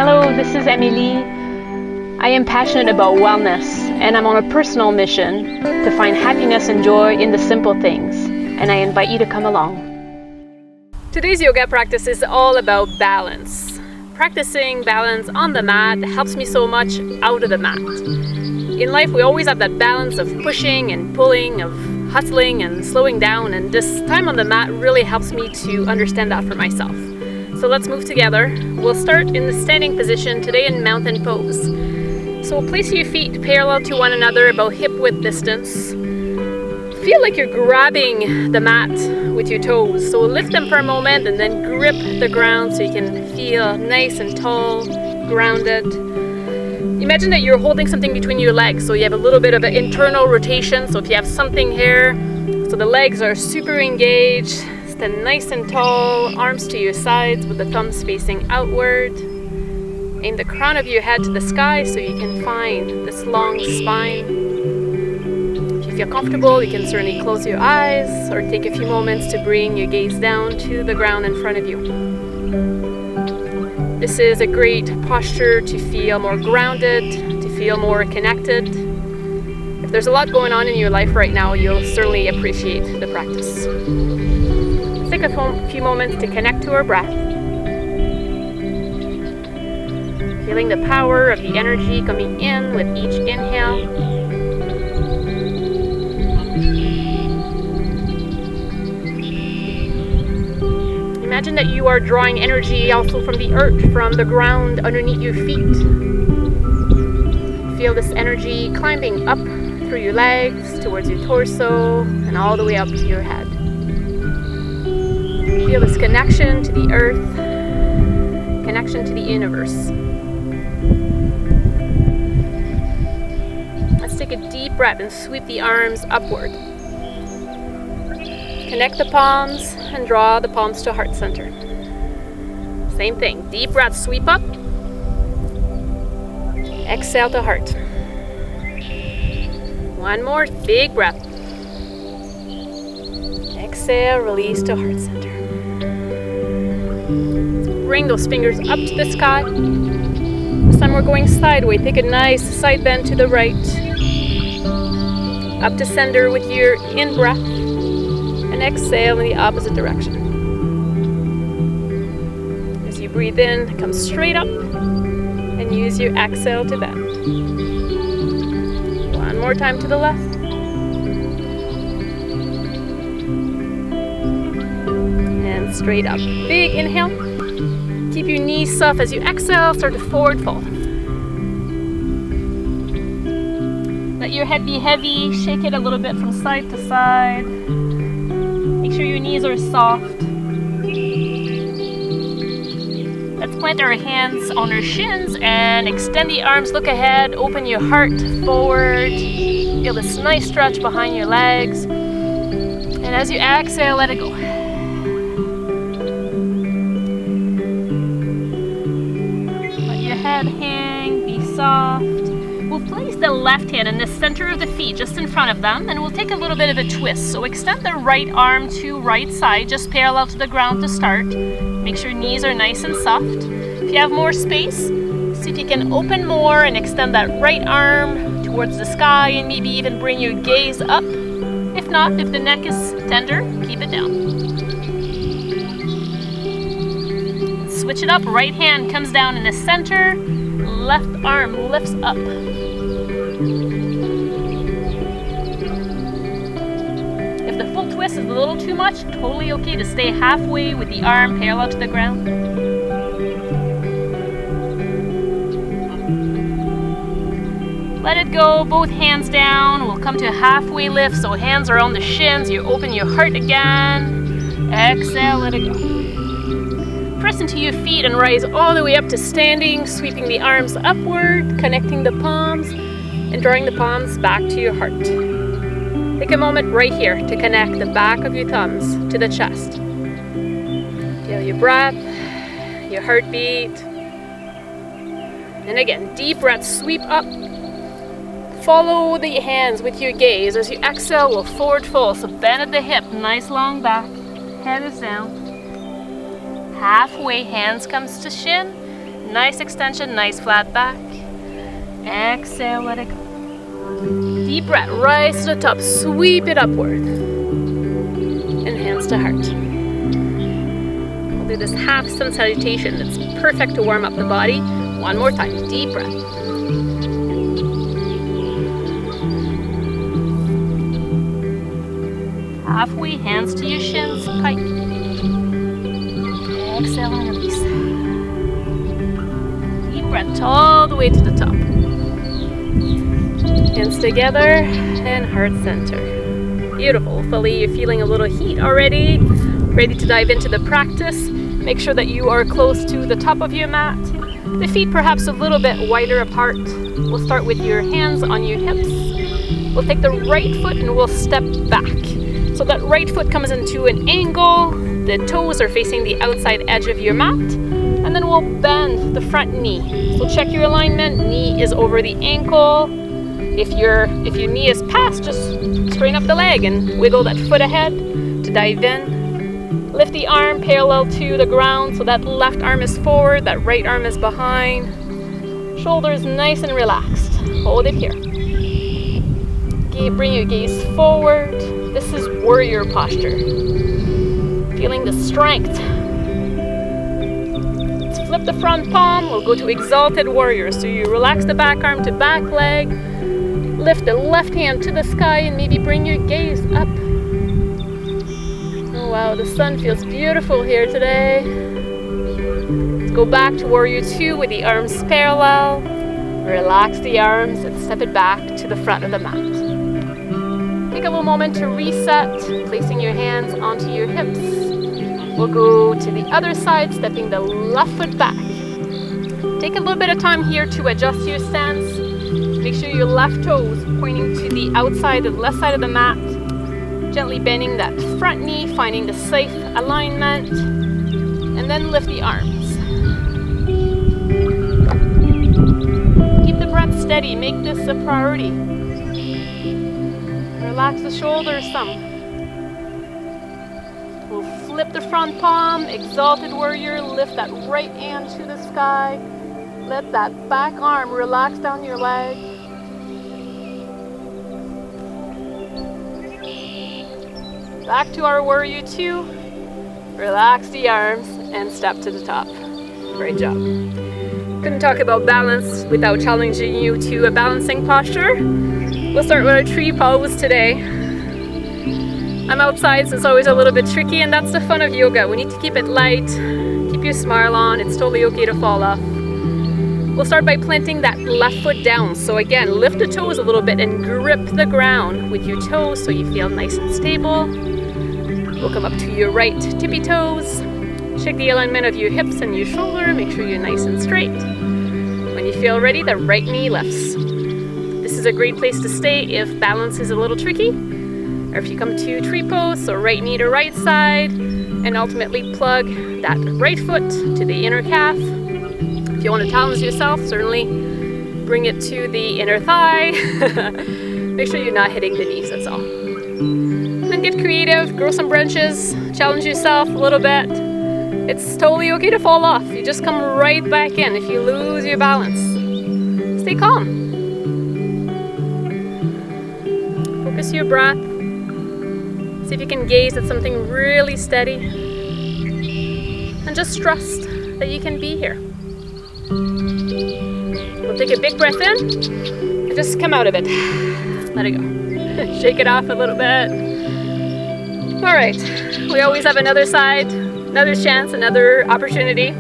Hello, this is Amélie. I am passionate about wellness, and I'm on a personal mission to find happiness and joy in the simple things, and I invite you to come along. Today's yoga practice is all about balance. Practicing balance on the mat helps me so much out of the mat. In life, we always have that balance of pushing and pulling, of hustling and slowing down, and this time on the mat really helps me to understand that for myself. So let's move together. We'll start in the standing position today in mountain pose. So place your feet parallel to one another, about hip width distance. Feel like you're grabbing the mat with your toes. So lift them for a moment and then grip the ground so you can feel nice and tall, grounded. Imagine that you're holding something between your legs, so you have a little bit of an internal rotation. So if you have something here, so the legs are super engaged, stand nice and tall, arms to your sides with the thumbs facing outward. Aim the crown of your head to the sky so you can find this long spine. If you feel comfortable, you can certainly close your eyes or take a few moments to bring your gaze down to the ground in front of you. This is a great posture to feel more grounded, to feel more connected. If there's a lot going on in your life right now, you'll certainly appreciate the practice. Let's take a few moments to connect to our breath. Feeling the power of the energy coming in with each inhale. Imagine that you are drawing energy also from the earth, from the ground underneath your feet. Feel this energy climbing up through your legs, towards your torso, and all the way up to your head. Feel this connection to the earth, connection to the universe. Let's take a deep breath and sweep the arms upward. Connect the palms and draw the palms to heart center. Same thing, deep breath, sweep up. Exhale to heart. One more, big breath. Exhale, release to heart center. Bring those fingers up to the sky. This time we're going sideways. Take a nice side bend to the right. Up to center with your in-breath. And exhale in the opposite direction. As you breathe in, come straight up. And use your exhale to bend. One more time to the left. And straight up. Big inhale. Keep your knees soft as you exhale, start to forward fold. Let your head be heavy, shake it a little bit from side to side. Make sure your knees are soft. Let's plant our hands on our shins and extend the arms, look ahead, open your heart forward. Feel this nice stretch behind your legs. And as you exhale, let it go. Head hang, be soft. We'll place the left hand in the center of the feet, just in front of them, and we'll take a little bit of a twist. So extend the right arm to right side, just parallel to the ground to start. Make sure knees are nice and soft. If you have more space, see if you can open more and extend that right arm towards the sky and maybe even bring your gaze up. If not, if the neck is tender, keep it down. Switch it up, right hand comes down in the center, left arm lifts up. If the full twist is a little too much, totally okay to stay halfway with the arm parallel to the ground. Let it go, both hands down. We'll come to a halfway lift, so hands are on the shins. You open your heart again. Exhale, let it go. Press into your feet and rise all the way up to standing, sweeping the arms upward, connecting the palms, and drawing the palms back to your heart. Take a moment right here to connect the back of your thumbs to the chest. Feel your breath, your heartbeat. And again, deep breath, sweep up. Follow the hands with your gaze. As you exhale, we'll forward fold. So bend at the hip, nice long back, head is down. Halfway, hands comes to shin. Nice extension, nice flat back. Exhale, let it go. Deep breath, rise to the top, sweep it upward. And hands to heart. We'll do this half sun salutation. It's perfect to warm up the body. One more time, deep breath. Halfway, hands to your shins, pike. Exhale and release. Deep breath all the way to the top. Hands together and heart center. Beautiful. Hopefully you're feeling a little heat already. Ready to dive into the practice. Make sure that you are close to the top of your mat. The feet perhaps a little bit wider apart. We'll start with your hands on your hips. We'll take the right foot and we'll step back. So that right foot comes into an angle. The toes are facing the outside edge of your mat. And then we'll bend the front knee. So check your alignment. Knee is over the ankle. If your knee is past, just straighten up the leg and wiggle that foot ahead to dive in. Lift the arm parallel to the ground so that left arm is forward, that right arm is behind. Shoulders nice and relaxed. Hold it here. Bring your gaze forward. This is warrior posture. Feeling the strength. Let's flip the front palm. We'll go to exalted warrior. So you relax the back arm to back leg. Lift the left hand to the sky and maybe bring your gaze up. Oh wow, the sun feels beautiful here today. Let's go back to warrior two with the arms parallel. Relax the arms and step it back to the front of the mat. Take a little moment to reset, placing your hands onto your hips. We'll go to the other side, stepping the left foot back. Take a little bit of time here to adjust your stance. Make sure your left toes pointing to the outside, the left side of the mat. Gently bending that front knee, finding the safe alignment. And then lift the arms. Keep the breath steady. Make this a priority. Relax the shoulders some. We'll flip the front palm, exalted warrior. Lift that right hand to the sky. Let that back arm relax down your leg. Back to our warrior two. Relax the arms and step to the top. Great job. Couldn't talk about balance without challenging you to a balancing posture. We'll start with our tree pose today. I'm outside, so it's always a little bit tricky, and that's the fun of yoga. We need to keep it light, keep your smile on. It's totally okay to fall off. We'll start by planting that left foot down. So again, lift the toes a little bit and grip the ground with your toes so you feel nice and stable. We'll come up to your right tippy toes. Check the alignment of your hips and your shoulder. Make sure you're nice and straight. When you feel ready, the right knee lifts. This is a great place to stay if balance is a little tricky. Or if you come to tree pose, so right knee to right side, and ultimately plug that right foot to the inner calf. If you want to challenge yourself, certainly bring it to the inner thigh. Make sure you're not hitting the knees, that's all. Then get creative, grow some branches, challenge yourself a little bit. It's totally okay to fall off. You just come right back in if you lose your balance. Stay calm. Focus your breath. See if you can gaze at something really steady. And just trust that you can be here. We'll take a big breath in and just come out of it. Let it go. Shake it off a little bit. All right, we always have another side, another chance, another opportunity.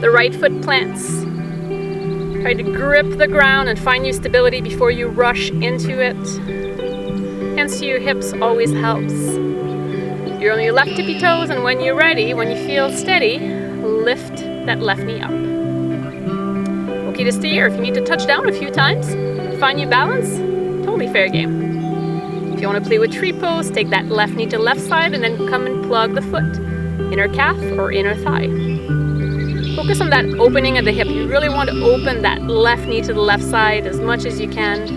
The right foot plants. Try to grip the ground and find your stability before you rush into it. Hands to your hips always helps. You're on your left tippy toes, and when you're ready, when you feel steady, lift that left knee up. Okay to stay here. If you need to touch down a few times, find your balance, totally fair game. If you want to play with tree pose, take that left knee to left side and then come and plug the foot, inner calf or inner thigh. Focus on that opening of the hip. You really want to open that left knee to the left side as much as you can.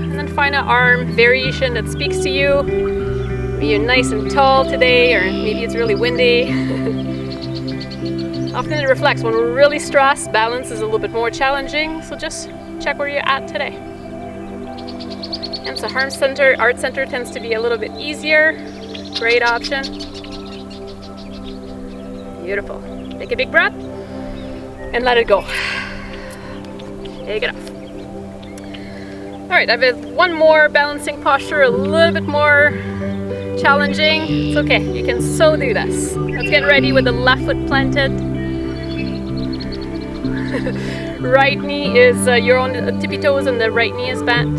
And then find an arm variation that speaks to you. Maybe you're nice and tall today, or maybe it's really windy. Often it reflects when we're really stressed, balance is a little bit more challenging, so just check where you're at today. And so Art Center tends to be a little bit easier. Great option. Beautiful. Take a big breath and let it go. Take it off. All right, I have one more balancing posture, a little bit more challenging. It's okay, you can so do this. Let's get ready with the left foot planted. Right knee is, you're on the tippy toes and the right knee is bent.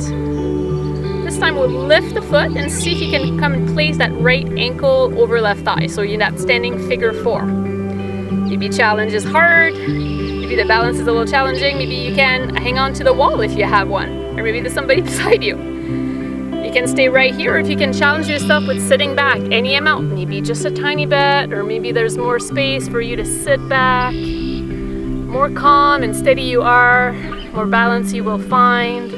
This time we'll lift the foot and see if you can come and place that right ankle over left thigh. So you're in that standing figure 4. Maybe challenge is hard. Maybe the balance is a little challenging. Maybe you can hang on to the wall if you have one. Or maybe there's somebody beside you. You can stay right here, or if you can challenge yourself with sitting back any amount, maybe just a tiny bit, or maybe there's more space for you to sit back. More calm and steady you are, more balance you will find.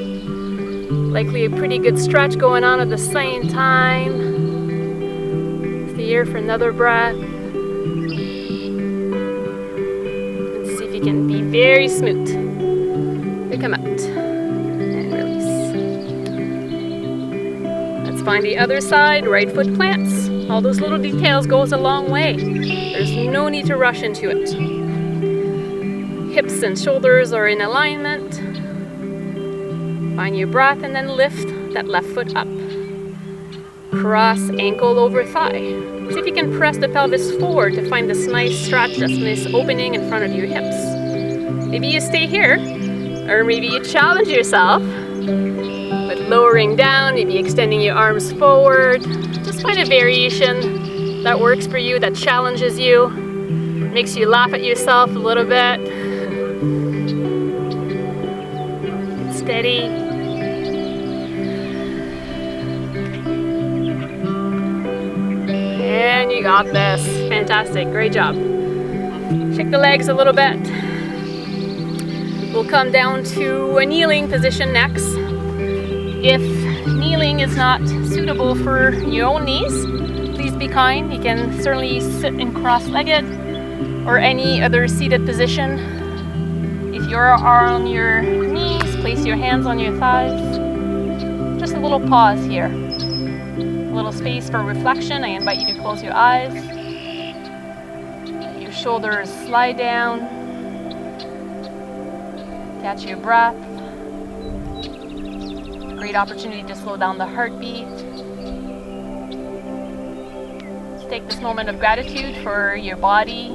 Likely a pretty good stretch going on at the same time. Stay here for another breath. And see if you can be very smooth. They come out. Find the other side, right foot plants. All those little details goes a long way. There's no need to rush into it. Hips and shoulders are in alignment. Find your breath and then lift that left foot up. Cross ankle over thigh. See if you can press the pelvis forward to find this nice stretch, this nice opening in front of your hips. Maybe you stay here, or maybe you challenge yourself. But lowering down, maybe extending your arms forward. Just find a variation that works for you, that challenges you, makes you laugh at yourself a little bit. Get steady. And you got this. Fantastic, great job. Shake the legs a little bit. We'll come down to a kneeling position next. If kneeling is not suitable for your own knees, please be kind. You can certainly sit in cross-legged or any other seated position. If you are on your knees, place your hands on your thighs. Just a little pause here. A little space for reflection. I invite you to close your eyes. Let your shoulders slide down. Catch your breath. Great opportunity to slow down the heartbeat. Let's take this moment of gratitude for your body,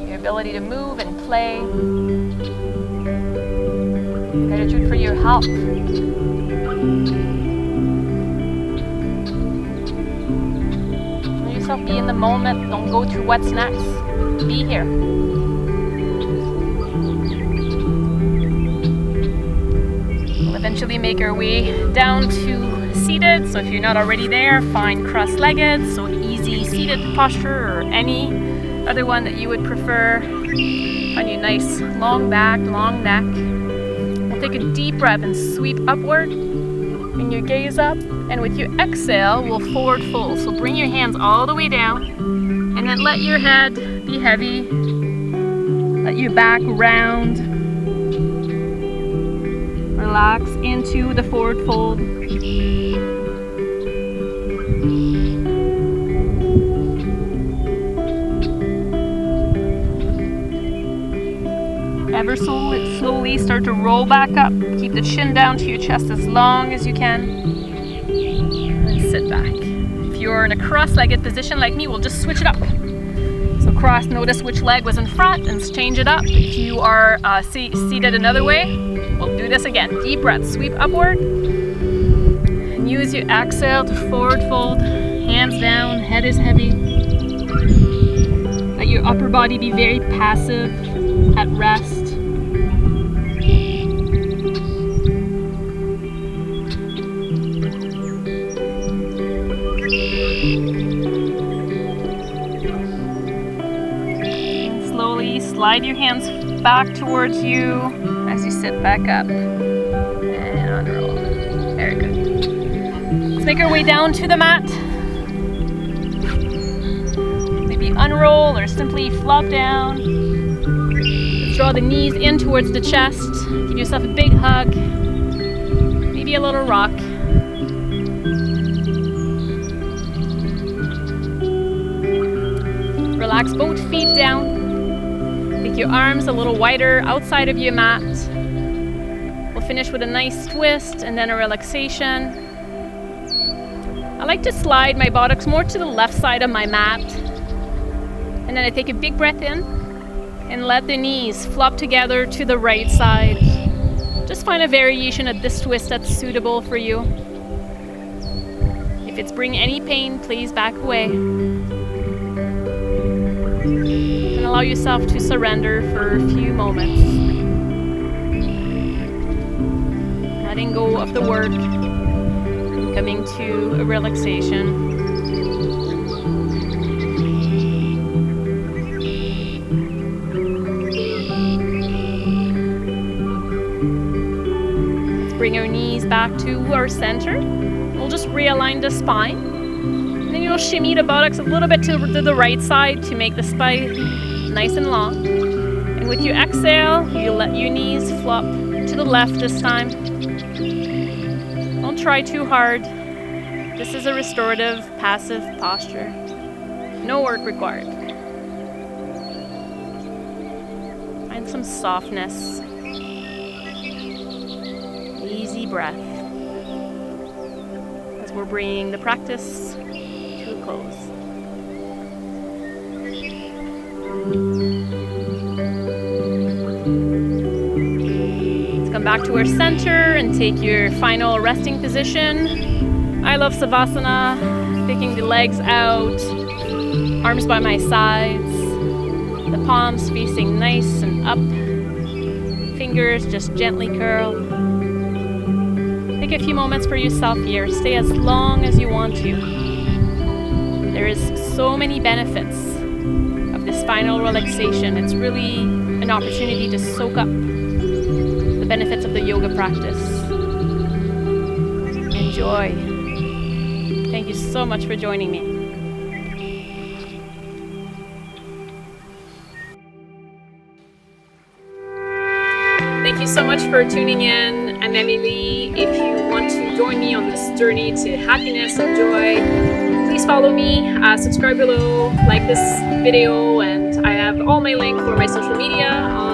your ability to move and play. Gratitude for your health. Let yourself be in the moment. Don't go to what's next. Be here. Eventually make our way down to seated. So if you're not already there, find cross-legged, so easy seated posture or any other one that you would prefer. Find your nice long back, long neck. We'll take a deep breath and sweep upward. Bring your gaze up, and with your exhale, we'll forward fold. So bring your hands all the way down, and then let your head be heavy. Let your back round. Relax into the forward fold. Ever so slowly start to roll back up. Keep the chin down to your chest as long as you can. And sit back. If you're in a cross-legged position like me, we'll just switch it up. So cross, notice which leg was in front and change it up. If you are seated another way, we'll do this again. Deep breath, sweep upward. And use your exhale to forward fold. Hands down, head is heavy. Let your upper body be very passive, at rest. And slowly slide your hands back towards you as you sit back up. And unroll. Very good. Let's make our way down to the mat. Maybe you unroll or simply flop down. Let's draw the knees in towards the chest. Give yourself a big hug. Maybe a little rock. Relax both feet down. Make your arms a little wider outside of your mat. We'll finish with a nice twist and then a relaxation. I like to slide my buttocks more to the left side of my mat. And then I take a big breath in and let the knees flop together to the right side. Just find a variation of this twist that's suitable for you. If it's bringing any pain, please back away. And allow yourself to surrender for a few moments. Letting go of the work, coming to a relaxation. Let's bring our knees back to our center. We'll just realign the spine. And then you'll shimmy the buttocks a little bit to the right side to make the spine nice and long. And with your exhale, you let your knees flop to the left this time. Don't try too hard. This is a restorative, passive posture. No work required. Find some softness. Easy breath. As we're bringing the practice to a close. Come back to our center and take your final resting position. I love Savasana, picking the legs out, arms by my sides, the palms facing nice and up, fingers just gently curl. Take a few moments for yourself here. Stay as long as you want to. There is so many benefits of this final relaxation. It's really an opportunity to soak up the benefits of the yoga practice. Enjoy. Thank you so much for joining me. Thank you so much for tuning in. I'm Amélie. If you want to join me on this journey to happiness and joy, please follow me, subscribe below, like this video, and I have all my links for my social media on